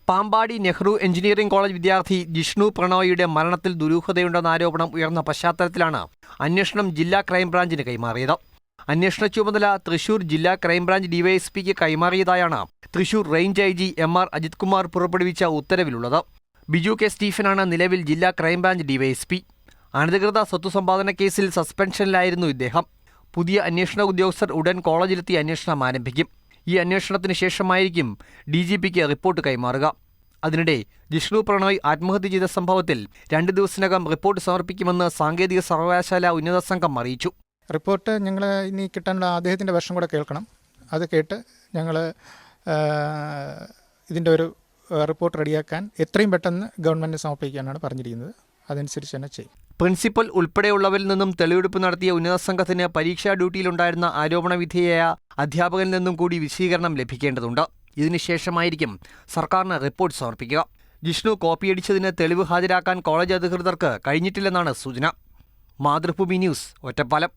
Pampady Nehru engineering college വിദ്യാർത്ഥി ജിഷ്ണു പ്രണോയിയുടെ മരണത്തിൽ ദുരൂഹതയുണ്ടെന്ന ആരോപണം ഉയർന്ന പശ്ചാത്തലത്തിലാണ് അന്വേഷണം ജില്ലാ ക്രൈംബ്രാഞ്ചിന് കൈമാറിയത്. അന്വേഷണ ചുമതല തൃശൂർ ജില്ലാ ക്രൈംബ്രാഞ്ച് ഡിവൈഎസ്പിക്ക് കൈമാറിയതായാണ് Thrissur range IG MR Ajith Kumar പുറപ്പെടുവിച്ച ഉത്തരവിലുള്ളത്. ബിജു കെ സ്റ്റീഫനാണ് നിലവിൽ ജില്ലാ ക്രൈംബ്രാഞ്ച് ഡിവൈഎസ്പി. അനധികൃത സ്വത്ത് സമ്പാദന കേസിൽ സസ്പെൻഷനിലായിരുന്നു ഇദ്ദേഹം. പുതിയ അന്വേഷണ ഉദ്യോഗസ്ഥർ ഉടൻ കോളേജിലെത്തി അന്വേഷണം ആരംഭിക്കും. ഈ അന്വേഷണത്തിന് ശേഷമായിരിക്കും DGPക്ക് റിപ്പോർട്ട് കൈമാറുക. അതിനിടെ ജിഷ്ണു പ്രണോയ് ആത്മഹത്യ ചെയ്ത സംഭവത്തിൽ 2 ദിവസത്തിനകം റിപ്പോർട്ട് സമർപ്പിക്കുമെന്ന് സാങ്കേതിക സർവകലാശാല ഉന്നത സംഘം അറിയിച്ചു. റിപ്പോർട്ട് ഞങ്ങൾ ഇനി കിട്ടാനുള്ള അദ്ദേഹത്തിൻ്റെ വെർഷൻ കൂടെ കേൾക്കണം. അത് കേട്ട് ഞങ്ങൾ ഇതിൻ്റെ ഒരു റിപ്പോർട്ട് റെഡിയാക്കാൻ എത്രയും പെട്ടെന്ന് ഗവൺമെൻറ്റിന് സമർപ്പിക്കാനാണ് പറഞ്ഞിരിക്കുന്നത്. അതനുസരിച്ച് തന്നെ ചെയ്യും. പ്രിൻസിപ്പൽ ഉൾപ്പെടെയുള്ളവരിൽ നിന്നും തെളിവെടുപ്പ് നടത്തിയ ഉന്നത സംഘത്തിന് പരീക്ഷാ ഡ്യൂട്ടിയിലുണ്ടായിരുന്ന ആരോപണവിധേയയായ അധ്യാപകനിൽ നിന്നും കൂടി വിശദീകരണം ലഭിക്കേണ്ടതുണ്ട്. ഇതിനുശേഷമായിരിക്കും സർക്കാരിന് റിപ്പോർട്ട് സമർപ്പിക്കുക. ജിഷ്ണു കോപ്പിയടിച്ചതിന് തെളിവ് ഹാജരാക്കാൻ കോളേജ് അധികൃതർക്ക് കഴിഞ്ഞിട്ടില്ലെന്നാണ് സൂചന. മാതൃഭൂമി ന്യൂസ്, ഒറ്റപ്പാലം.